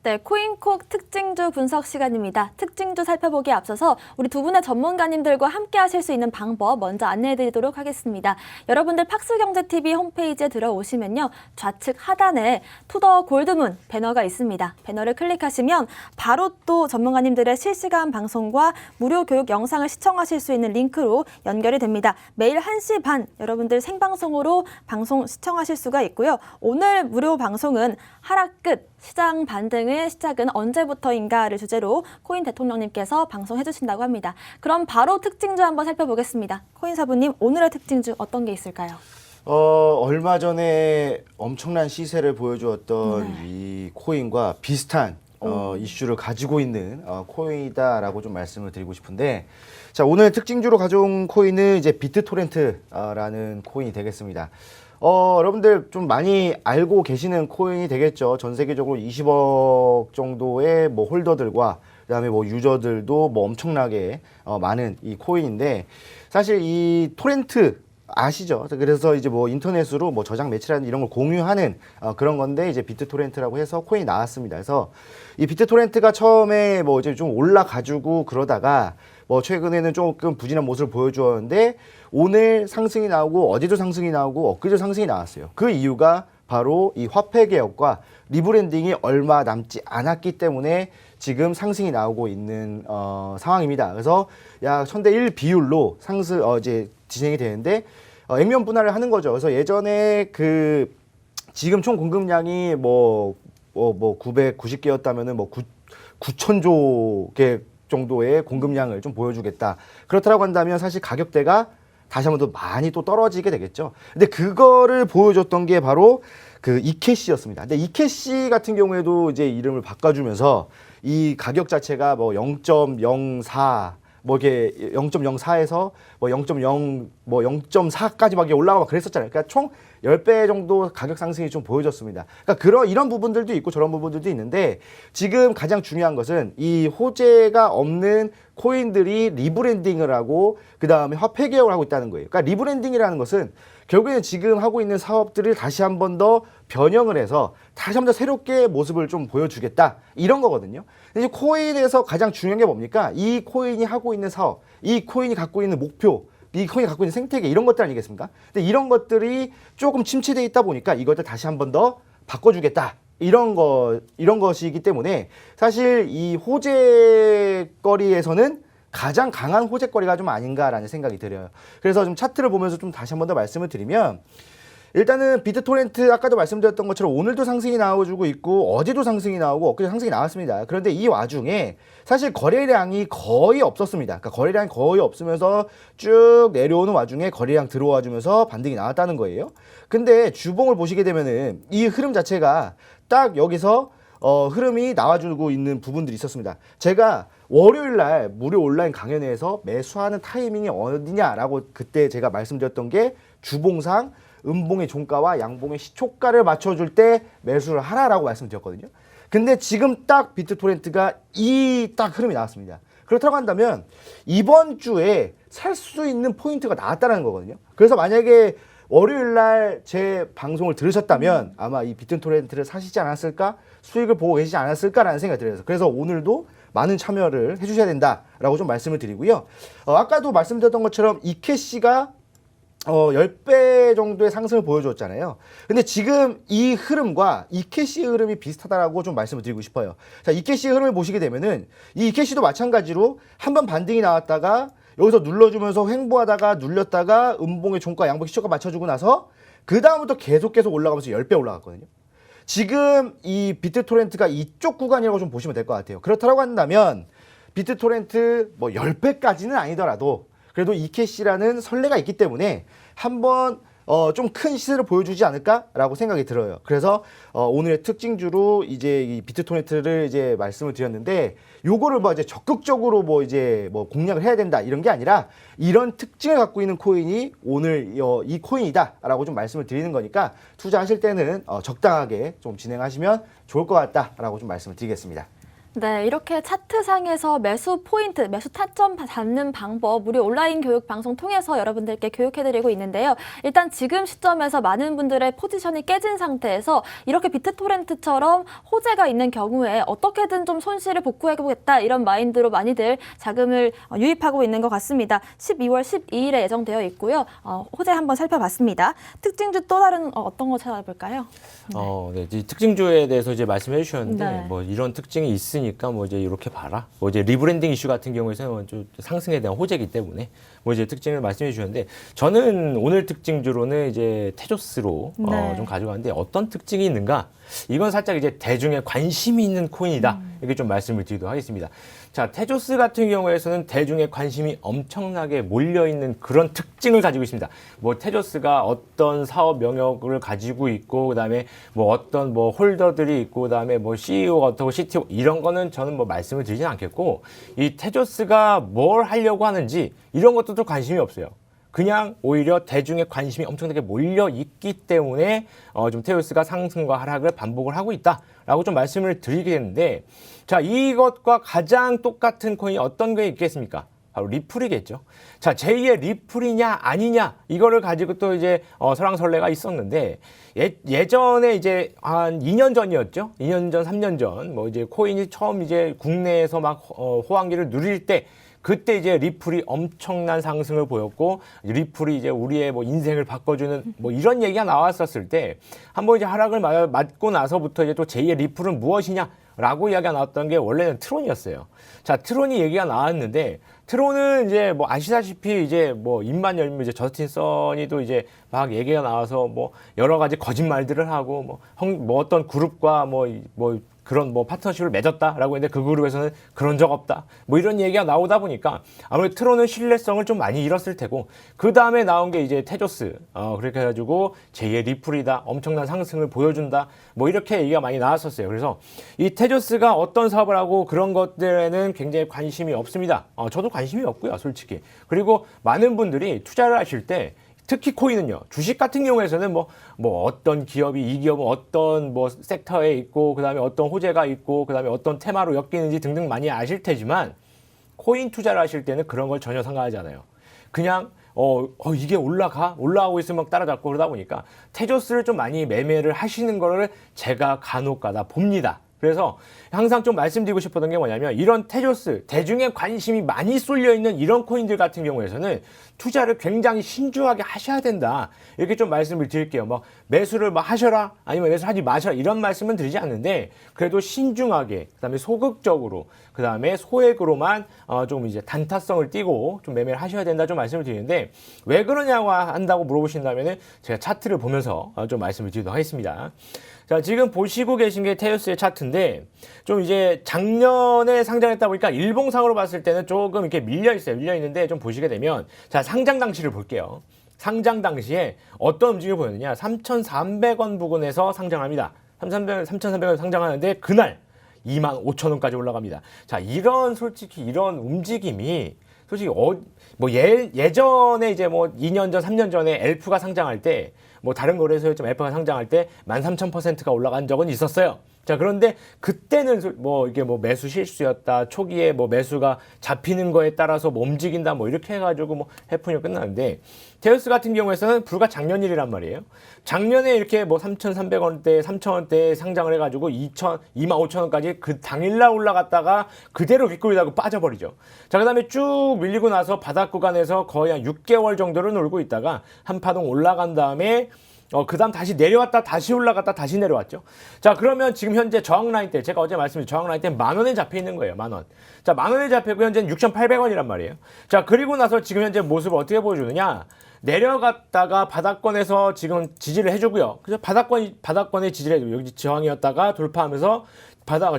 네, 코인콕 특징주 분석 시간입니다. 특징주 살펴보기에 앞서서 우리 두 분의 전문가님들과 함께 하실 수 있는 방법 먼저 안내해드리도록 하겠습니다. 여러분들 팍스경제TV 홈페이지에 들어오시면요. 좌측 하단에 투더 골드문 배너가 있습니다. 배너를 클릭하시면 바로 또 전문가님들의 실시간 방송과 무료 교육 영상을 시청하실 수 있는 링크로 연결이 됩니다. 매일 1시 반 여러분들 생방송으로 방송 시청하실 수가 있고요. 오늘 무료 방송은 하락 끝 시장 반등의 시작은 언제부터인가를 주제로 코인 대통령님께서 방송해 주신다고 합니다. 그럼 바로 특징주 한번 살펴보겠습니다. 코인사부님, 오늘의 특징주 어떤 게 있을까요? 얼마 전에 엄청난 시세를 보여주었던 이 코인과 비슷한 이슈를 가지고 있는 코인이다라고 좀 말씀을 드리고 싶은데, 자, 오늘 특징주로 가져온 코인은 이제 비트토렌트라는 코인이 되겠습니다. 여러분들 좀 많이 알고 계시는 코인이 되겠죠. 전 세계적으로 20억 정도의 뭐 홀더들과 그다음에 뭐 유저들도 뭐 엄청나게 많은 이 코인인데, 사실 이 토렌트 아시죠? 그래서 이제 뭐 인터넷으로 뭐 저장 매체라는 이런 걸 공유하는 그런 건데, 이제 비트토렌트라고 해서 코인이 나왔습니다. 그래서 이 비트토렌트가 처음에 뭐 이제 좀 올라가지고 그러다가 뭐 최근에는 조금 부진한 모습을 보여주었는데, 오늘 상승이 나오고 어제도 상승이 나오고 엊그제도 상승이 나왔어요. 그 이유가 바로 이 화폐 개혁과 리브랜딩이 얼마 남지 않았기 때문에 지금 상승이 나오고 있는 상황입니다. 그래서 약 1000대1 비율로 상승 이제 진행이 되는데, 액면 분할을 하는 거죠. 그래서 예전에 그 지금 총 공급량이 뭐 990개였다면은 뭐 9,000조 개 정도의 공급량을 좀 보여주겠다. 그렇다고 한다면 사실 가격대가 다시 한 번 더 많이 또 떨어지게 되겠죠. 근데 그거를 보여줬던 게 바로 그 이캐시였습니다. 근데 이캐시 같은 경우에도 이제 이름을 바꿔주면서 이 가격 자체가 뭐 0.04 뭐 이렇게 0.04에서 뭐 0.0 뭐 0.4까지 막 올라가고 그랬었잖아요. 그러니까 총 10배 정도 가격 상승이 좀 보여졌습니다. 그러니까 이런 부분들도 있고 저런 부분들도 있는데, 지금 가장 중요한 것은 이 호재가 없는 코인들이 리브랜딩을 하고 그다음에 화폐 개혁을 하고 있다는 거예요. 그러니까 리브랜딩이라는 것은 결국에는 지금 하고 있는 사업들을 다시 한 번 더 변형을 해서 다시 한 번 더 새롭게 모습을 좀 보여주겠다, 이런 거거든요. 이제 코인에서 가장 중요한 게 뭡니까? 이 코인이 하고 있는 사업, 이 코인이 갖고 있는 목표, 이 코인이 갖고 있는 생태계, 이런 것들 아니겠습니까? 근데 이런 것들이 조금 침체되어 있다 보니까 이것들 다시 한 번 더 바꿔주겠다, 이런 것이기 때문에 사실 이 호재거리에서는 가장 강한 호재거리가 좀 아닌가라는 생각이 들어요. 그래서 좀 차트를 보면서 좀 다시 한 번 더 말씀을 드리면, 일단은 비트토렌트 아까도 말씀드렸던 것처럼 오늘도 상승이 나와주고 있고 어제도 상승이 나오고 엊그제 상승이 나왔습니다. 그런데 이 와중에 사실 거래량이 거의 없었습니다. 그러니까 거래량이 거의 없으면서 쭉 내려오는 와중에 거래량 들어와 주면서 반등이 나왔다는 거예요. 근데 주봉을 보시게 되면은 이 흐름 자체가 딱 여기서 흐름이 나와주고 있는 부분들이 있었습니다. 제가 월요일 날 무료 온라인 강연회에서 매수하는 타이밍이 어디냐라고 그때 제가 말씀드렸던 게, 주봉상 음봉의 종가와 양봉의 시초가를 맞춰줄 때 매수를 하라라고 말씀드렸거든요. 근데 지금 딱 비트토렌트가 이 딱 흐름이 나왔습니다. 그렇다고 한다면 이번 주에 살 수 있는 포인트가 나왔다는 거거든요. 그래서 만약에 월요일 날 제 방송을 들으셨다면 아마 이 비트토렌트를 사시지 않았을까, 수익을 보고 계시지 않았을까라는 생각이 들어요. 그래서 오늘도 많은 참여를 해주셔야 된다라고 좀 말씀을 드리고요. 아까도 말씀드렸던 것처럼 이캐시가 10배 정도의 상승을 보여줬잖아요. 근데 지금 이 흐름과 이캐시의 흐름이 비슷하다라고 좀 말씀을 드리고 싶어요. 자, 이캐시의 흐름을 보시게 되면은 이 이캐시도 마찬가지로 한번 반등이 나왔다가 여기서 눌러주면서 횡보하다가 눌렸다가 음봉의 종가 양봉 시초가 맞춰주고 나서 그 다음부터 계속 올라가면서 10배 올라갔거든요. 지금 이 비트토렌트가 이쪽 구간이라고 좀 보시면 될 것 같아요. 그렇다고 한다면 비트토렌트 뭐 10배까지는 아니더라도 그래도 이캐시라는 선례가 있기 때문에 한번 좀 큰 시세를 보여주지 않을까라고 생각이 들어요. 그래서 오늘의 특징주로 이제 이 비트토렌트를 이제 말씀을 드렸는데, 요거를 뭐 이제 적극적으로 뭐 이제 뭐 공략을 해야 된다 이런 게 아니라, 이런 특징을 갖고 있는 코인이 오늘 이 코인이다라고 좀 말씀을 드리는 거니까, 투자하실 때는 적당하게 좀 진행하시면 좋을 것 같다라고 좀 말씀을 드리겠습니다. 네, 이렇게 차트상에서 매수 포인트, 매수 타점 잡는 방법 우리 온라인 교육 방송 통해서 여러분들께 교육해드리고 있는데요. 일단 지금 시점에서 많은 분들의 포지션이 깨진 상태에서 이렇게 비트토렌트처럼 호재가 있는 경우에 어떻게든 좀 손실을 복구해보겠다 이런 마인드로 많이들 자금을 유입하고 있는 것 같습니다. 12월 12일에 예정되어 있고요. 호재 한번 살펴봤습니다. 특징주 또 다른 어떤 거 찾아볼까요? 네. 이 특징주에 대해서 이제 말씀해 주셨는데 네. 뭐 이런 특징이 있으니까 뭐 이제 이렇게 봐라. 뭐 이제 리브랜딩 이슈 같은 경우에는 좀 상승에 대한 호재이기 때문에 뭐 이제 특징을 말씀해 주셨는데 저는 오늘 특징주로는 이제 테조스로 네. 좀 가져갔는데 어떤 특징이 있는가? 이건 살짝 이제 대중의 관심이 있는 코인이다. 이렇게 좀 말씀을 드리도록 하겠습니다. 자, 테조스 같은 경우에서는 대중의 관심이 엄청나게 몰려있는 그런 특징을 가지고 있습니다. 뭐 테조스가 어떤 사업 영역을 가지고 있고 그다음에 뭐 어떤 뭐 홀더들이 있고 그다음에 뭐 CEO가 어떻고 CTO 이런 거는 저는 뭐 말씀을 드리진 않겠고 이 테조스가 뭘 하려고 하는지 이런 것도 좀 관심이 없어요. 그냥 오히려 대중의 관심이 엄청나게 몰려 있기 때문에 좀 테조스가 상승과 하락을 반복을 하고 있다라고 좀 말씀을 드리겠는데 자, 이것과 가장 똑같은 코인이 어떤 게 있겠습니까? 바로 리플이겠죠. 자, 제2의 리플이냐 아니냐 이거를 가지고 또 이제 설왕설래가 있었는데 예전에 이제 한 2년 전이었죠. 2년 전, 3년 전 뭐 이제 코인이 처음 이제 국내에서 막 호황기를 누릴 때 그때 이제 리플이 엄청난 상승을 보였고 리플이 이제 우리의 뭐 인생을 바꿔주는 뭐 이런 얘기가 나왔었을 때 한번 이제 하락을 맞고 나서부터 이제 또 제2의 리플은 무엇이냐라고 이야기가 나왔던 게 원래는 트론이었어요. 자, 트론이 얘기가 나왔는데 트론은 이제 뭐 아시다시피 이제 뭐 입만 열면 이제 저스틴 써니도 이제 막 얘기가 나와서 뭐 여러 가지 거짓말들을 하고 뭐 어떤 그룹과 뭐 그런 뭐 파트너십을 맺었다라고 했는데 그 그룹에서는 그런 적 없다. 뭐 이런 얘기가 나오다 보니까 아무래도 트론은 신뢰성을 좀 많이 잃었을 테고 그 다음에 나온 게 이제 테조스. 그렇게 해가지고 제2의 리플이다. 엄청난 상승을 보여준다. 뭐 이렇게 얘기가 많이 나왔었어요. 그래서 이 테조스가 어떤 사업을 하고 그런 것들에는 굉장히 관심이 없습니다. 저도 관심이 없고요, 솔직히. 그리고 많은 분들이 투자를 하실 때 특히 코인은요, 주식 같은 경우에서는 뭐 어떤 기업이 이 기업은 어떤 뭐 섹터에 있고, 그 다음에 어떤 호재가 있고, 그 다음에 어떤 테마로 엮이는지 등등 많이 아실 테지만, 코인 투자를 하실 때는 그런 걸 전혀 상관하지 않아요. 그냥, 이게 올라가고 있으면 막 따라잡고 그러다 보니까, 테조스를 좀 많이 매매를 하시는 거를 제가 간혹 가다 봅니다. 그래서 항상 좀 말씀드리고 싶었던 게 뭐냐면 이런 테조스, 대중의 관심이 많이 쏠려 있는 이런 코인들 같은 경우에서는 투자를 굉장히 신중하게 하셔야 된다. 이렇게 좀 말씀을 드릴게요. 뭐 매수를 뭐 하셔라 아니면 매수하지 마셔라 이런 말씀은 드리지 않는데 그래도 신중하게 그다음에 소극적으로 그다음에 소액으로만 좀 이제 단타성을 띠고 좀 매매를 하셔야 된다 좀 말씀을 드리는데 왜 그러냐고 한다고 물어보신다면은 제가 차트를 보면서 좀 말씀을 드리도록 하겠습니다. 자, 지금 보시고 계신 게 테조스의 차트인데 좀 이제 작년에 상장했다 보니까 일봉상으로 봤을 때는 조금 이렇게 밀려 있어요. 밀려 있는데 좀 보시게 되면 자, 상장 당시를 볼게요. 상장 당시에 어떤 움직임을 보였느냐? 3,300원 부근에서 상장합니다. 3,300원 상장하는데 그날 25,000원까지 올라갑니다. 자, 솔직히 이런 움직임이 솔직히 뭐 예전에 이제 뭐 2년 전, 3년 전에 엘프가 상장할 때 뭐 다른 거래소에 좀 엘프가 상장할 때 13,000%가 올라간 적은 있었어요. 자, 그런데 그때는 뭐 이게 뭐 매수 실수였다. 초기에 뭐 매수가 잡히는 거에 따라서 뭐 움직인다. 뭐 이렇게 해가지고 뭐 해프닝이 끝나는데 테조스 같은 경우에서는 불과 작년 일이란 말이에요. 작년에 이렇게 뭐 3,300원대, 3,000원대 상장을 해가지고 25,000원까지 그 당일날 올라갔다가 그대로 윗골이다고 빠져버리죠. 자, 그 다음에 쭉 밀리고 나서 바닥 구간에서 거의 한 6개월 정도를 놀고 있다가 한 파동 올라간 다음에 그 다음 다시 내려왔다 다시 올라갔다 다시 내려왔죠. 자, 그러면 지금 현재 저항 라인 때 제가 어제 말씀드린 저항 라인 때 10,000원에 잡혀 있는 거예요. 10,000원. 자, 10,000원에 잡히고 현재는 6,800원이란 말이에요. 자, 그리고 나서 지금 현재 모습을 어떻게 보여주느냐? 내려갔다가 바닥권에서 지금 지지를 해주고요. 그래서 바닥권에 지지를 해주고 여기 저항이었다가 돌파하면서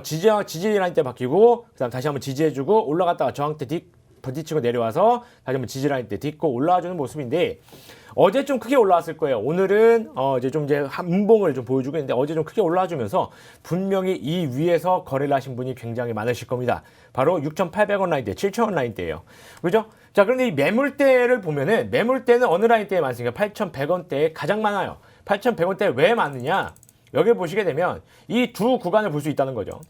지지 라인 때 바뀌고 그다음 다시 한번 지지해주고 올라갔다가 저항 때 부딪히고 내려와서 다시 한번 지지 라인 때 딛고 올라와주는 모습인데. 어제 좀 크게 올라왔을 거예요. 오늘은 이제 음봉을 좀 보여주고 있는데 어제 좀 크게 올라와주면서 분명히 이 위에서 거래를 하신 분이 굉장히 많으실 겁니다. 바로 6,800원 라인대, 7,000원 라인대예요. 그죠? 자, 그런데 이 매물대를 보면은 매물대는 어느 라인대에 많습니까? 8,100원대에 가장 많아요. 8,100원대에 왜 많느냐? 여기 보시게 되면 이 두 구간을 볼 수 있다는 거죠.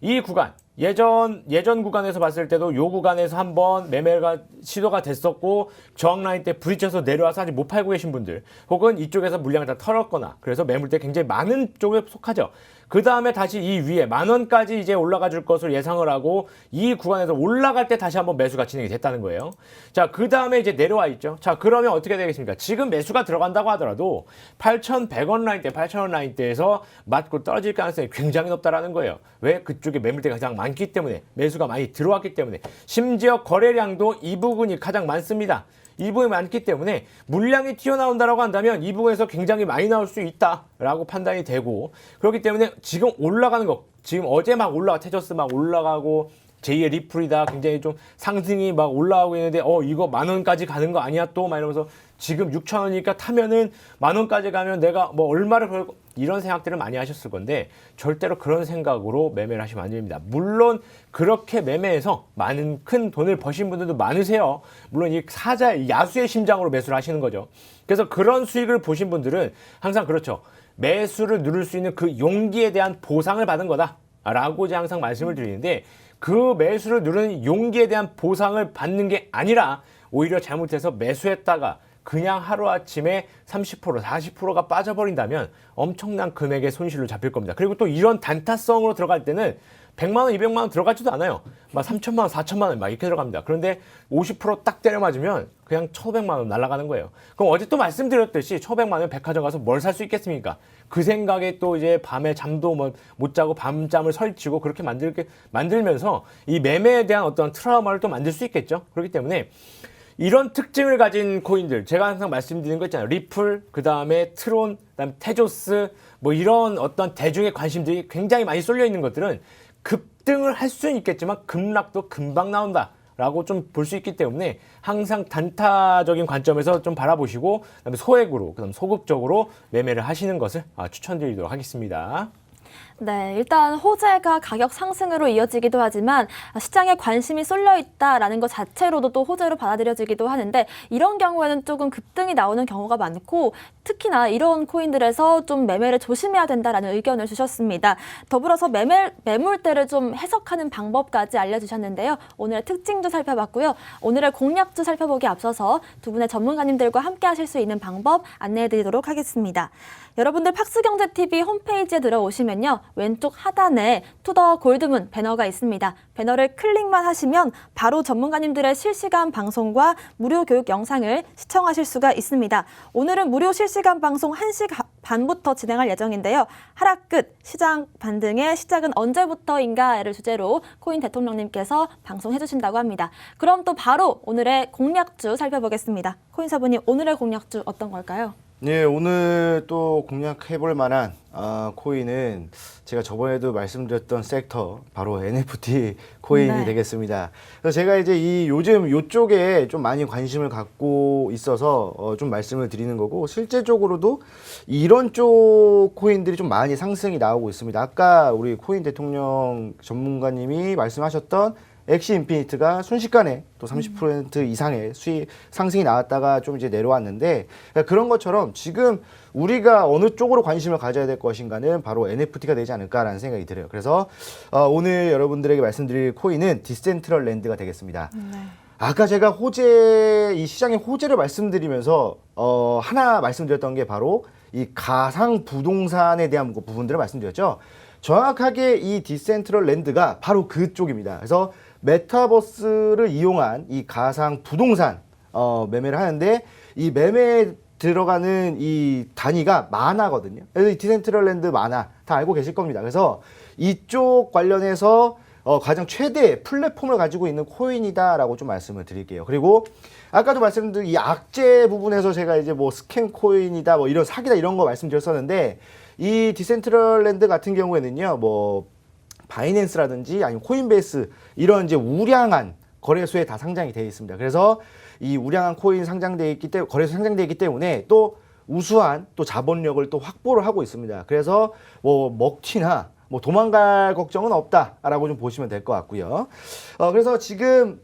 이 구간, 예전 구간에서 봤을 때도 요 구간에서 한번 매매가 시도가 됐었고 저항 라인 때 부딪혀서 내려와서 아직 못 팔고 계신 분들, 혹은 이쪽에서 물량을 다 털었거나 그래서 매물대 굉장히 많은 쪽에 속하죠. 그 다음에 다시 이 위에 10,000원까지 이제 올라가 줄 것을 예상을 하고 이 구간에서 올라갈 때 다시 한번 매수가 진행이 됐다는 거예요. 자, 그 다음에 이제 내려와 있죠. 자, 그러면 어떻게 되겠습니까? 지금 매수가 들어간다고 하더라도 8,100원 라인 때, 8,000원 라인 때에서 맞고 떨어질 가능성이 굉장히 높다라는 거예요. 왜? 그쪽에 매물대가 가장 많기 때문에, 매수가 많이 들어왔기 때문에, 심지어 거래량도 이 부분이 가장 많습니다. 이 부분이 많기 때문에 물량이 튀어나온다라고 한다면 이 부분에서 굉장히 많이 나올 수 있다라고 판단이 되고, 그렇기 때문에 지금 올라가는 거, 지금 어제 막 테저스 막 올라가고 제2의 리플이다, 굉장히 좀 상승이 막 올라가고 있는데 이거 10,000원까지 가는 거 아니야 또? 막 이러면서 지금 6,000원이니까 타면은 10,000원까지 가면 내가 뭐 얼마를 벌고, 이런 생각들을 많이 하셨을 건데 절대로 그런 생각으로 매매를 하시면 안 됩니다. 물론 그렇게 매매해서 많은 큰 돈을 버신 분들도 많으세요. 물론 이 사자 야수의 심장으로 매수를 하시는 거죠. 그래서 그런 수익을 보신 분들은 항상 그렇죠. 매수를 누를 수 있는 그 용기에 대한 보상을 받은 거다라고 이제 항상 말씀을 드리는데, 그 매수를 누르는 용기에 대한 보상을 받는 게 아니라 오히려 잘못해서 매수했다가 그냥 하루아침에 30%, 40%가 빠져버린다면 엄청난 금액의 손실로 잡힐 겁니다. 그리고 또 이런 단타성으로 들어갈 때는 100만 원, 200만 원 들어가지도 않아요. 막 3천만 원, 4천만 원 막 이렇게 들어갑니다. 그런데 50%딱 때려 맞으면 그냥 1,500만 원 날아가는 거예요. 그럼 어제 또 말씀드렸듯이 1,500만 원 백화점 가서 뭘 살 수 있겠습니까? 그 생각에 또 이제 밤에 잠도 못 자고 밤잠을 설치고 그렇게 만들면서 이 매매에 대한 어떤 트라우마를 또 만들 수 있겠죠. 그렇기 때문에 이런 특징을 가진 코인들, 제가 항상 말씀드리는 거 있잖아요. 리플, 그 다음에 트론, 그 다음에 테조스, 뭐 이런 어떤 대중의 관심들이 굉장히 많이 쏠려 있는 것들은 급등을 할 수는 있겠지만 급락도 금방 나온다 라고 좀 볼 수 있기 때문에 항상 단타적인 관점에서 좀 바라보시고, 그다음에 소액으로, 그다음 소극적으로 매매를 하시는 것을 추천드리도록 하겠습니다. 네, 일단 호재가 가격 상승으로 이어지기도 하지만 시장에 관심이 쏠려 있다라는 것 자체로도 또 호재로 받아들여지기도 하는데, 이런 경우에는 조금 급등이 나오는 경우가 많고, 특히나 이런 코인들에서 좀 매매를 조심해야 된다라는 의견을 주셨습니다. 더불어서 매물대를 좀 해석하는 방법까지 알려주셨는데요. 오늘의 특징도 살펴봤고요. 오늘의 공략도 살펴보기 앞서서 두 분의 전문가님들과 함께 하실 수 있는 방법 안내해드리도록 하겠습니다. 여러분들 팍스경제TV 홈페이지에 들어오시면요, 왼쪽 하단에 투더 골드문 배너가 있습니다. 배너를 클릭만 하시면 바로 전문가님들의 실시간 방송과 무료 교육 영상을 시청하실 수가 있습니다. 오늘은 무료 실시간 방송 1시 반부터 진행할 예정인데요. 하락 끝, 시장 반등의 시작은 언제부터인가를 주제로 코인 대통령님께서 방송해 주신다고 합니다. 그럼 또 바로 오늘의 공략주 살펴보겠습니다. 코인사부님, 오늘의 공략주 어떤 걸까요? 네, 오늘 또 공략해볼 만한 코인은 제가 저번에도 말씀드렸던 섹터, 바로 NFT 코인이 네. 되겠습니다. 그래서 제가 이제 요즘 이쪽에 좀 많이 관심을 갖고 있어서 좀 말씀을 드리는 거고, 실제적으로도 이런 쪽 코인들이 좀 많이 상승이 나오고 있습니다. 아까 우리 코인 대통령 전문가님이 말씀하셨던 엑시 인피니트가 순식간에 또 30% 이상의 상승이 나왔다가 좀 이제 내려왔는데, 그런 것처럼 지금 우리가 어느 쪽으로 관심을 가져야 될 것인가는 바로 NFT가 되지 않을까라는 생각이 들어요. 그래서 오늘 여러분들에게 말씀드릴 코인은 디센트럴랜드가 되겠습니다. 네. 아까 제가 이 시장의 호재를 말씀드리면서 하나 말씀드렸던 게 바로 이 가상 부동산에 대한 부분들을 말씀드렸죠. 정확하게 이 디센트럴랜드가 바로 그쪽입니다. 그래서 메타버스를 이용한 이 가상 부동산 매매를 하는데, 이 매매에 들어가는 이 단위가 만화거든요. 그래서 이 디센트럴랜드 만화 다 알고 계실 겁니다. 그래서 이쪽 관련해서 가장 최대 플랫폼을 가지고 있는 코인이다라고 좀 말씀을 드릴게요. 그리고 아까도 말씀드린 이 악재 부분에서 제가 이제 뭐 스캔 코인이다, 뭐 이런 사기다, 이런 거 말씀드렸었는데, 이 디센트럴랜드 같은 경우에는요, 뭐 바이낸스라든지 아니면 코인베이스, 이런 이제 우량한 거래소에 다 상장이 되어 있습니다. 그래서 이 우량한 코인 상장되어 있기 때문에, 거래소 상장되어 있기 때문에 또 우수한 또 자본력을 또 확보를 하고 있습니다. 그래서 뭐 먹튀나 뭐 도망갈 걱정은 없다라고 좀 보시면 될 것 같고요. 그래서 지금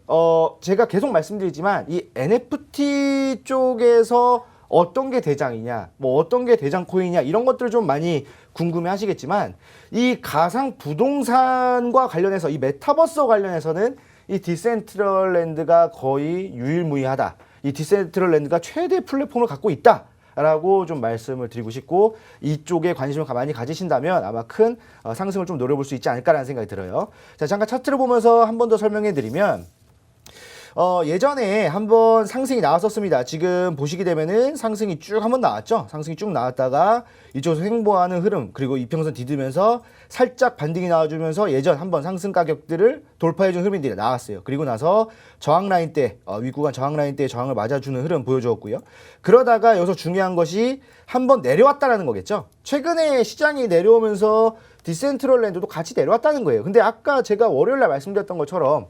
제가 계속 말씀드리지만 이 NFT 쪽에서 어떤 게 대장이냐, 뭐 어떤 게 대장 코인이냐, 이런 것들을 좀 많이 궁금해 하시겠지만 이 가상 부동산과 관련해서 이 메타버스와 관련해서는 이 디센트럴랜드가 거의 유일무이하다. 이 디센트럴랜드가 최대 플랫폼을 갖고 있다. 라고 좀 말씀을 드리고 싶고 이쪽에 관심을 많이 가지신다면 아마 큰 상승을 좀 노려볼 수 있지 않을까라는 생각이 들어요. 자, 잠깐 차트를 보면서 한 번 더 설명해 드리면 예전에 한번 상승이 나왔었습니다. 지금 보시게 되면은 상승이 쭉 한번 나왔죠. 상승이 쭉 나왔다가 이쪽에서 횡보하는 흐름 그리고 이평선 디디면서 살짝 반등이 나와주면서 예전 한번 상승 가격들을 돌파해준 흐름들이 나왔어요. 그리고 나서 저항 라인 때 윗구간 저항 라인 때 저항을 맞아주는 흐름 보여주었고요. 그러다가 여기서 중요한 것이 한번 내려왔다라는 거겠죠. 최근에 시장이 내려오면서 디센트럴랜드도 같이 내려왔다는 거예요. 근데 아까 제가 월요일날 말씀드렸던 것처럼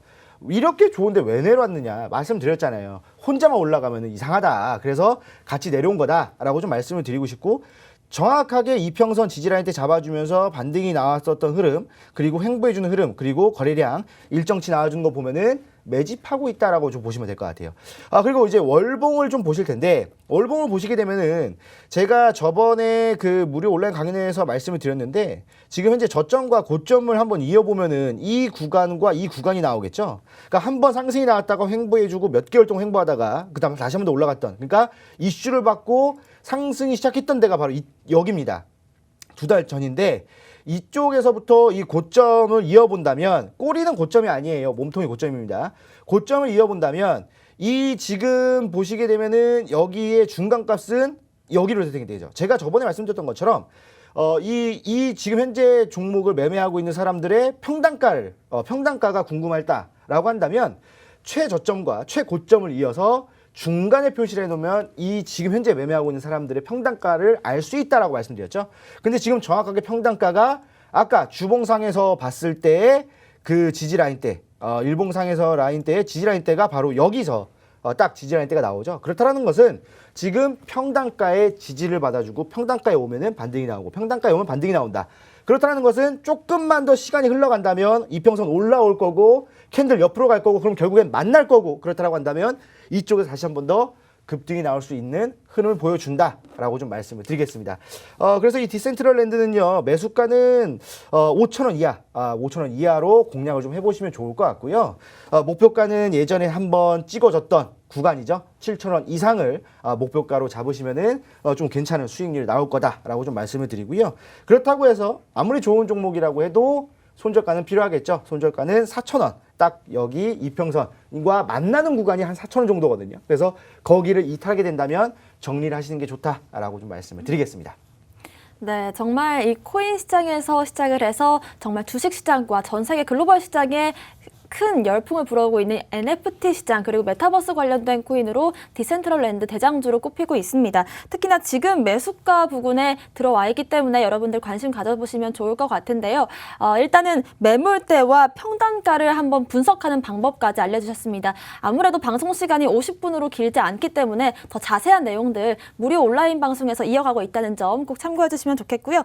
이렇게 좋은데 왜 내려왔느냐 말씀드렸잖아요. 혼자만 올라가면 이상하다. 그래서 같이 내려온 거다라고 좀 말씀을 드리고 싶고 정확하게 이평선 지지라인 때 잡아주면서 반등이 나왔었던 흐름 그리고 횡보해주는 흐름 그리고 거래량 일정치 나와주는 거 보면은 매집하고 있다라고 좀 보시면 될 것 같아요. 그리고 이제 월봉을 좀 보실 텐데 월봉을 보시게 되면은 제가 저번에 그 무료 온라인 강연에서 말씀을 드렸는데 지금 현재 저점과 고점을 한번 이어보면은 이 구간과 이 구간이 나오겠죠. 그러니까 한번 상승이 나왔다가 횡보해주고 몇 개월 동안 횡보하다가 그 다음에 다시 한 번 더 올라갔던 그러니까 이슈를 받고 상승이 시작했던 데가 바로 여기입니다. 2달 전인데 이쪽에서부터 이 고점을 이어본다면 꼬리는 고점이 아니에요. 몸통이 고점입니다. 고점을 이어본다면 이 지금 보시게 되면은 여기에 중간값은 여기로 세팅이 되죠. 제가 저번에 말씀드렸던 것처럼 이 지금 현재 종목을 매매하고 있는 사람들의 평단가가 궁금하다라고 한다면 최저점과 최고점을 이어서 중간에 표시를 해놓으면 이 지금 현재 매매하고 있는 사람들의 평단가를 알 수 있다라고 말씀드렸죠. 근데 지금 정확하게 평단가가 아까 주봉상에서 봤을 때의 그 지지라인 때, 일봉상에서 라인 때의 지지라인 때가 바로 여기서 딱 지지라인 때가 나오죠. 그렇다는 것은 지금 평단가의 지지를 받아주고 평단가에 오면은 반등이 나오고 평단가에 오면 반등이 나온다. 그렇다는 것은 조금만 더 시간이 흘러간다면 이평선 올라올 거고 캔들 옆으로 갈 거고 그럼 결국엔 만날 거고 그렇다고 한다면 이쪽에서 다시 한 번 더 급등이 나올 수 있는 흐름을 보여준다라고 좀 말씀을 드리겠습니다. 그래서 이 디센트럴랜드는요 매수가는 5,000원 이하, 5,000원 이하로 공략을 좀 해보시면 좋을 것 같고요. 목표가는 예전에 한번 찍어줬던 구간이죠. 7,000원 이상을 목표가로 잡으시면은 좀 괜찮은 수익률이 나올 거다라고 좀 말씀을 드리고요. 그렇다고 해서 아무리 좋은 종목이라고 해도 손절가는 필요하겠죠. 손절가는 4,000원. 딱 여기 이평선과 만나는 구간이 한 4,000원 정도거든요. 그래서 거기를 이탈하게 된다면 정리를 하시는 게 좋다라고 좀 말씀을 드리겠습니다. 네, 정말 이 코인 시장에서 시작을 해서 정말 주식 시장과 전 세계 글로벌 시장에 큰 열풍을 불어오고 있는 NFT 시장 그리고 메타버스 관련된 코인으로 디센트럴랜드 대장주로 꼽히고 있습니다. 특히나 지금 매수가 부근에 들어와 있기 때문에 여러분들 관심 가져보시면 좋을 것 같은데요. 일단은 매물대와 평단가를 한번 분석하는 방법까지 알려주셨습니다. 아무래도 방송 시간이 50분으로 길지 않기 때문에 더 자세한 내용들 무료 온라인 방송에서 이어가고 있다는 점 꼭 참고해 주시면 좋겠고요.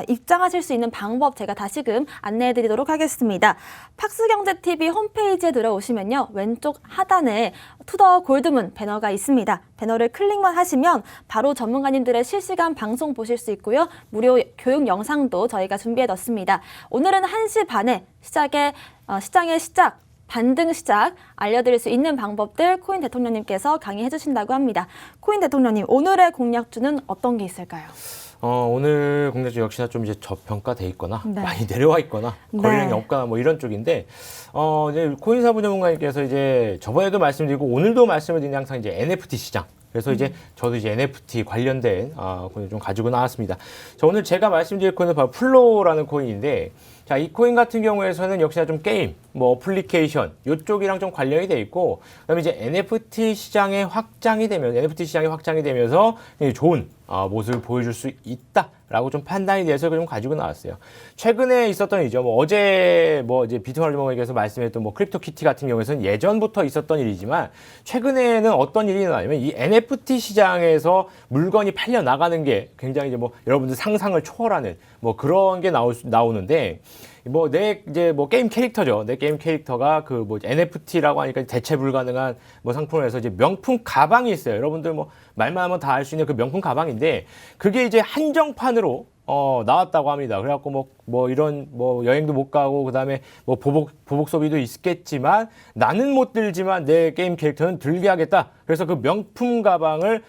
입장하실 수 있는 방법 제가 다시금 안내해 드리도록 하겠습니다. 팍스경제TV 홈페이지에 들어오시면요. 왼쪽 하단에 투더 골드문 배너가 있습니다. 배너를 클릭만 하시면 바로 전문가님들의 실시간 방송 보실 수 있고요. 무료 교육 영상도 저희가 준비해 놨습니다. 오늘은 1시 반에 시장의 시작, 반등 시작 알려드릴 수 있는 방법들 코인 대통령님께서 강의해 주신다고 합니다. 코인 대통령님, 오늘의 공략주는 어떤 게 있을까요? 오늘 공략주 역시나 좀 이제 저평가돼 있거나 네. 많이 내려와 있거나 거래량이 네. 없거나 뭐 이런 쪽인데 이제 코인사부 전문가님께서 이제 저번에도 말씀드리고 오늘도 말씀을 드린 항상 이제 NFT 시장. 그래서 이제 저도 이제 NFT 관련된 코인 좀 가지고 나왔습니다. 자, 오늘 제가 말씀드릴 코인은 바로 플로라는 코인인데 자, 이 코인 같은 경우에서는 역시나 좀 게임, 뭐 어플리케이션 이쪽이랑 좀 관련이 돼 있고 그다음에 이제 NFT 시장이 확장이 되면서 좋은 모습을 보여줄 수 있다라고 좀 판단이 돼서 좀 가지고 나왔어요. 최근에 있었던 일이죠. 뭐 어제 뭐 이제 비트마을 주목에서 말씀했던 뭐 크립토키티 같은 경우에서는 예전부터 있었던 일이지만 최근에는 어떤 일이 일어나냐면 이 NFT 시장에서 물건이 팔려 나가는 게 굉장히 이제 뭐 여러분들 상상을 초월하는 뭐 그런 게 나오는데 뭐 내 이제 뭐 게임 캐릭터죠. 내 게임 캐릭터가 그 뭐 NFT라고 하니까 대체 불가능한 뭐 상품을 해서 이제 명품 가방이 있어요. 여러분들 뭐 말만 하면 다 알 수 있는 그 명품 가방인데 그게 이제 한정판으로 나왔다고 합니다. 그래갖고 뭐 이런 뭐 여행도 못 가고 그다음에 뭐 보복 소비도 있겠지만 나는 못 들지만 내 게임 캐릭터는 들게 하겠다. 그래서 그 명품 가방을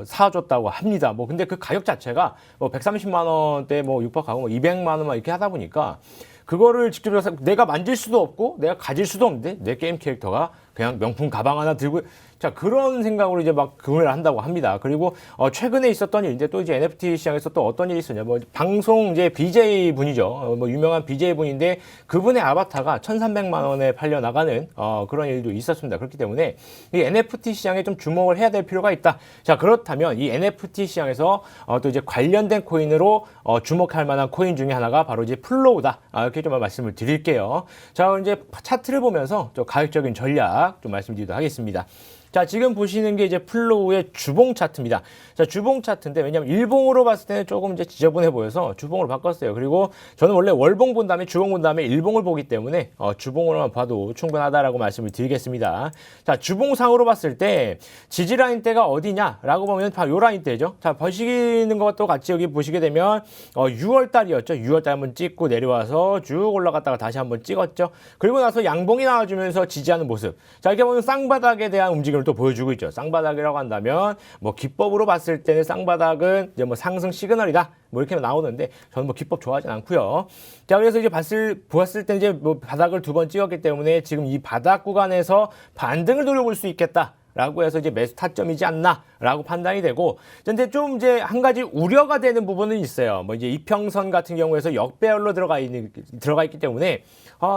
사줬다고 합니다. 뭐 근데 그 가격 자체가 뭐 130만 원대 뭐 육박하고 뭐 200만 원만 이렇게 하다 보니까 그거를 직접 내가 만질 수도 없고 내가 가질 수도 없는데 내 게임 캐릭터가 그냥 명품 가방 하나 들고 자 그런 생각으로 이제 막 구매를 한다고 합니다. 그리고 최근에 있었던 일인데 또 이제 NFT 시장에서 또 어떤 일이 있었냐 뭐 방송 이제 BJ 분이죠. 뭐 유명한 BJ 분인데 그분의 아바타가 1,300만 원에 팔려 나가는 그런 일도 있었습니다. 그렇기 때문에 이 NFT 시장에 좀 주목을 해야 될 필요가 있다. 자 그렇다면 이 NFT 시장에서 또 이제 관련된 코인으로 주목할 만한 코인 중에 하나가 바로 이제 플로우다. 이렇게 좀 말씀을 드릴게요. 자 이제 차트를 보면서 좀 가격적인 전략 좀 말씀드리도록 하겠습니다. 자, 지금 보시는 게 이제 플로우의 주봉 차트입니다. 자, 주봉 차트인데, 왜냐면 일봉으로 봤을 때는 조금 이제 지저분해 보여서 주봉으로 바꿨어요. 그리고 저는 원래 월봉 본 다음에 주봉 본 다음에 일봉을 보기 때문에 주봉으로만 봐도 충분하다라고 말씀을 드리겠습니다. 자, 주봉상으로 봤을 때 지지라인 대가 어디냐라고 보면 바로 요 라인 대죠. 자, 보시는 것도 같이 여기 보시게 되면 6월 달이었죠. 6월 달 한번 찍고 내려와서 쭉 올라갔다가 다시 한번 찍었죠. 그리고 나서 양봉이 나와주면서 지지하는 모습. 자, 이렇게 보면 쌍바닥에 대한 움직임을 또 보여주고 있죠. 쌍바닥이라고 한다면 뭐 기법으로 봤을 때는 쌍바닥은 이제 뭐 상승 시그널이다. 뭐 이렇게 나오는데 저는 뭐 기법 좋아하진 않고요. 자 그래서 이제 보았을 때 이제 뭐 바닥을 두 번 찍었기 때문에 지금 이 바닥 구간에서 반등을 노려볼 수 있겠다. 라고 해서 이제 매수 타점이지 않나 라고 판단이 되고 근데 좀 이제 한 가지 우려가 되는 부분은 있어요. 뭐 이제 이평선 같은 경우에서 역배열로 들어가 있기 때문에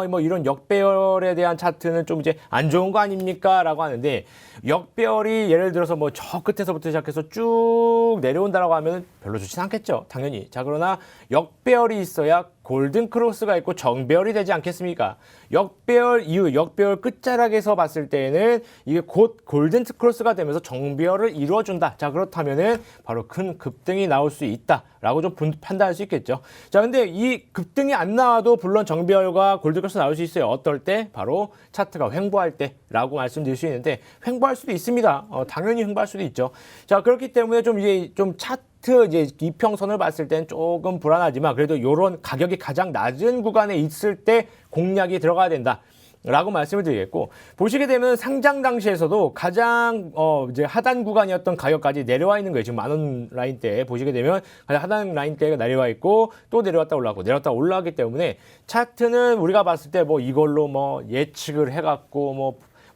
뭐 이런 역배열에 대한 차트는 좀 이제 안 좋은 거 아닙니까? 라고 하는데 역배열이 예를 들어서 뭐 저 끝에서부터 시작해서 쭉 내려온다라고 하면 별로 좋진 않겠죠. 당연히. 자 그러나 역배열이 있어야 골든 크로스가 있고 정배열이 되지 않겠습니까? 역배열 이후 역배열 끝자락에서 봤을 때는 이게 곧 골든 크로스가 되면서 정배열을 이루어준다. 자 그렇다면은 바로 큰 급등이 나올 수 있다라고 좀 판단할 수 있겠죠. 자 근데 이 급등이 안 나와도 물론 정배열과 골든 크로스 나올 수 있어요. 어떨 때? 바로 차트가 횡보할 때라고 말씀드릴 수 있는데 횡보할 수도 있습니다. 당연히 횡보할 수도 있죠. 자 그렇기 때문에 좀 이제 좀 차트 이제 이평선을 봤을 땐 조금 불안하지만 그래도 이런 가격이 가장 낮은 구간에 있을 때 공략이 들어가야 된다. 라고 말씀을 드리겠고 보시게 되면 상장 당시에서도 가장 이제 하단 구간이었던 가격까지 내려와 있는 거예요. 지금 10,000원 라인대 보시게 되면 가장 하단 라인대가 내려와 있고 또 내려왔다 올라가고 내려왔다 올라가기 때문에 차트는 우리가 봤을 때 뭐 이걸로 뭐 예측을 해갖고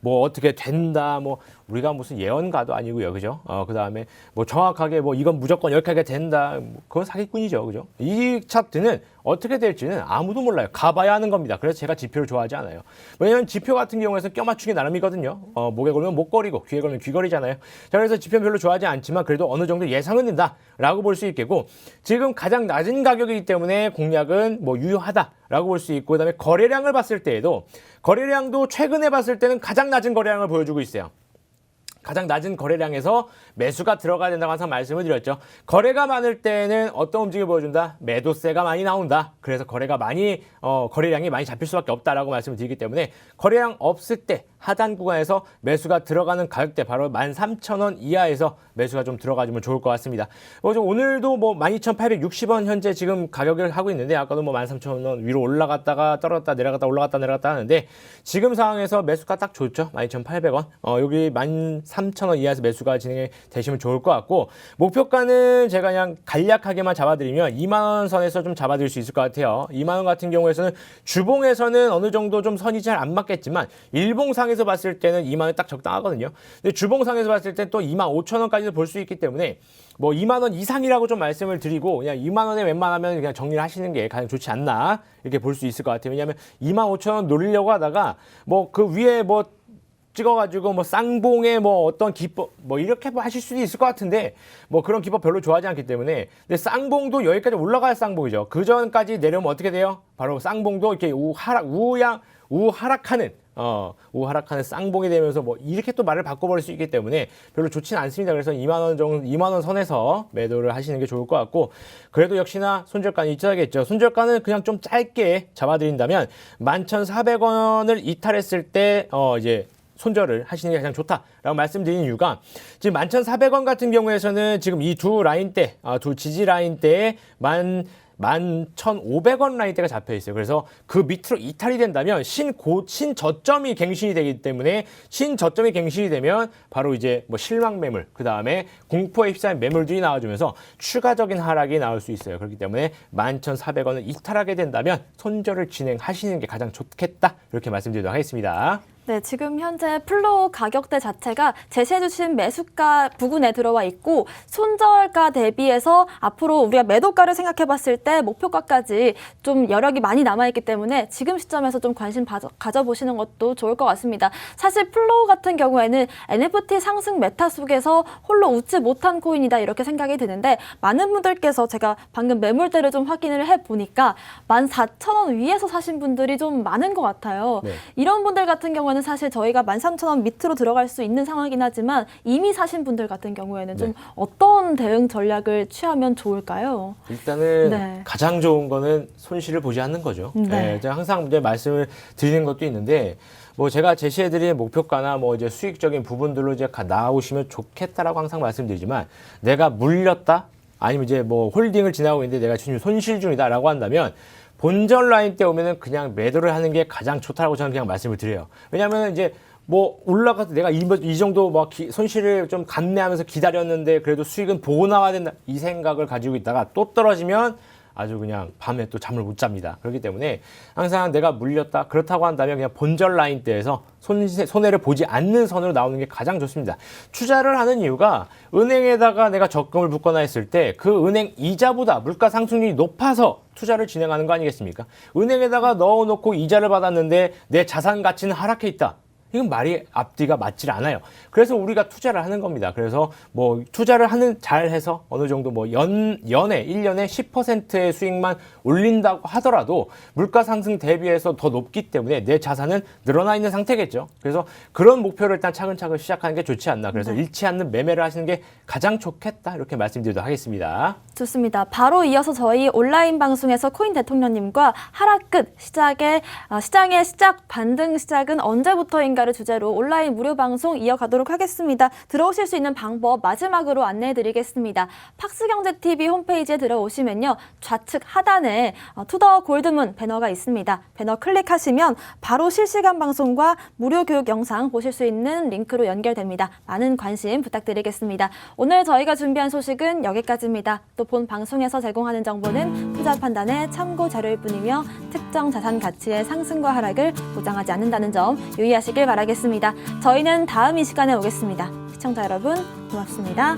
뭐 어떻게 된다 뭐 우리가 무슨 예언가도 아니고요. 그죠? 그다음에 뭐 정확하게 뭐 이건 무조건 이렇게 하게 된다. 그건 사기꾼이죠. 그죠? 이 차트는 어떻게 될지는 아무도 몰라요. 가봐야 하는 겁니다. 그래서 제가 지표를 좋아하지 않아요. 왜냐하면 지표 같은 경우에는 껴맞추기 나름이거든요. 목에 걸면 목걸이고 귀에 걸면 귀걸이잖아요. 자, 그래서 지표는 별로 좋아하지 않지만 그래도 어느 정도 예상은 된다라고 볼 수 있겠고 지금 가장 낮은 가격이기 때문에 공략은 뭐 유효하다라고 볼 수 있고 그다음에 거래량을 봤을 때에도 거래량도 최근에 봤을 때는 가장 낮은 거래량을 보여주고 있어요. 가장 낮은 거래량에서 매수가 들어가야 된다고 항상 말씀을 드렸죠. 거래가 많을 때는 어떤 움직임을 보여준다? 매도세가 많이 나온다. 그래서 거래량이 많이 잡힐 수밖에 없다라고 말씀을 드리기 때문에 거래량 없을 때 하단 구간에서 매수가 들어가는 가격대 바로 13,000원 이하에서 매수가 좀 들어가주면 좋을 것 같습니다. 오늘도 뭐 12,860원 현재 지금 가격을 하고 있는데 아까도 뭐 13,000원 위로 올라갔다가 떨어졌다 내려갔다 올라갔다 내려갔다 하는데 지금 상황에서 매수가 딱 좋죠. 12,800원. 여기 13,000원 이하에서 매수가 진행이 되시면 좋을 것 같고 목표가는 제가 그냥 간략하게만 잡아드리면 2만원 선에서 좀 잡아드릴 수 있을 것 같아요. 2만원 같은 경우에서는 주봉에서는 어느 정도 좀 선이 잘 안 맞겠지만 일봉상에서 봤을 때는 2만원 딱 적당하거든요. 근데 주봉상에서 봤을 때 또 25,000원까지도 볼 수 있기 때문에 뭐 2만원 이상이라고 좀 말씀을 드리고 그냥 2만원에 웬만하면 그냥 정리를 하시는 게 가장 좋지 않나 이렇게 볼 수 있을 것 같아요. 왜냐하면 25,000원 노리려고 하다가 뭐 그 위에 뭐 찍어가지고 뭐 쌍봉에 뭐 어떤 기법 뭐 이렇게 하실 수도 있을 것 같은데 뭐 그런 기법 별로 좋아하지 않기 때문에 근데 쌍봉도 여기까지 올라가야 쌍봉이죠. 그 전까지 내려오면 어떻게 돼요? 바로 쌍봉도 이렇게 우하락하는 쌍봉이 되면서 뭐 이렇게 또 말을 바꿔버릴 수 있기 때문에 별로 좋지는 않습니다. 그래서 2만원 선에서 매도를 하시는 게 좋을 것 같고 그래도 역시나 손절가는 있어야겠죠. 손절가는 그냥 좀 짧게 잡아드린다면 11,400원을 이탈했을 때 이제 손절을 하시는 게 가장 좋다라고 말씀드리는 이유가 지금 11,400원 같은 경우에서는 지금 이 두 라인대, 두 지지 라인대에 11,500원 라인대가 잡혀 있어요. 그래서 그 밑으로 이탈이 된다면 신저점이 갱신이 되기 때문에 신저점이 갱신이 되면 바로 이제 뭐 실망 매물, 그 다음에 공포에 휩싸인 매물들이 나와주면서 추가적인 하락이 나올 수 있어요. 그렇기 때문에 11,400원을 이탈하게 된다면 손절을 진행하시는 게 가장 좋겠다. 이렇게 말씀드리도록 하겠습니다. 네, 지금 현재 플로우 가격대 자체가 제시해주신 매수가 부근에 들어와 있고 손절가 대비해서 앞으로 우리가 매도가를 생각해봤을 때 목표가까지 좀 여력이 많이 남아있기 때문에 지금 시점에서 좀 관심 가져보시는 것도 좋을 것 같습니다. 사실 플로우 같은 경우에는 NFT 상승 메타 속에서 홀로 웃지 못한 코인이다 이렇게 생각이 드는데 많은 분들께서 제가 방금 매물대를 좀 확인을 해보니까 14,000원 위에서 사신 분들이 좀 많은 것 같아요. 네. 이런 분들 같은 경우에는 사실 저희가 13,000원 밑으로 들어갈 수 있는 상황이긴 하지만 이미 사신 분들 같은 경우에는 좀 어떤 대응 전략을 취하면 좋을까요? 일단은 네. 가장 좋은 거는 손실을 보지 않는 거죠. 네. 제가 항상 이제 말씀을 드리는 것도 있는데 뭐 제가 제시해드리는 목표가나 뭐 이제 수익적인 부분들로 이제 나오시면 좋겠다라고 항상 말씀드리지만 내가 물렸다 아니면 이제 뭐 홀딩을 지나고 있는데 내가 지금 손실 중이다라고 한다면 본전 라인 때 오면은 그냥 매도를 하는 게 가장 좋다라고 저는 그냥 말씀을 드려요. 왜냐하면 이제 뭐 올라가서 내가 이 정도 막 손실을 좀 감내하면서 기다렸는데 그래도 수익은 보고 나와야 된다 이 생각을 가지고 있다가 또 떨어지면 아주 그냥 밤에 또 잠을 못 잡니다. 그렇기 때문에 항상 내가 물렸다 그렇다고 한다면 그냥 본전 라인대에서 손해를 보지 않는 선으로 나오는 게 가장 좋습니다. 투자를 하는 이유가 은행에다가 내가 적금을 붓거나 했을 때 그 은행 이자보다 물가 상승률이 높아서 투자를 진행하는 거 아니겠습니까? 은행에다가 넣어놓고 이자를 받았는데 내 자산 가치는 하락해 있다. 이건 말이 앞뒤가 맞질 않아요. 그래서 우리가 투자를 하는 겁니다. 그래서 뭐 투자를 잘 해서 어느 정도 뭐 연에 1년에 10%의 수익만 올린다고 하더라도 물가 상승 대비해서 더 높기 때문에 내 자산은 늘어나 있는 상태겠죠. 그래서 그런 목표를 일단 차근차근 시작하는 게 좋지 않나. 그래서 잃지 않는 매매를 하시는 게 가장 좋겠다. 이렇게 말씀드리도록 하겠습니다. 좋습니다. 바로 이어서 저희 온라인 방송에서 코인 대통령님과 하락 끝 시장의 반등 시작은 언제부터인가를 주제로 온라인 무료 방송 이어가도록 하겠습니다. 들어오실 수 있는 방법 마지막으로 안내해드리겠습니다. 팍스경제TV 홈페이지에 들어오시면요. 좌측 하단에 투더 골드문 배너가 있습니다. 배너 클릭하시면 바로 실시간 방송과 무료 교육 영상 보실 수 있는 링크로 연결됩니다. 많은 관심 부탁드리겠습니다. 오늘 저희가 준비한 소식은 여기까지입니다. 또 본 방송에서 제공하는 정보는 투자 판단의 참고 자료일 뿐이며 특정 자산 가치의 상승과 하락을 보장하지 않는다는 점 유의하시길 바라겠습니다. 저희는 다음 이 시간에 오겠습니다. 시청자 여러분 고맙습니다.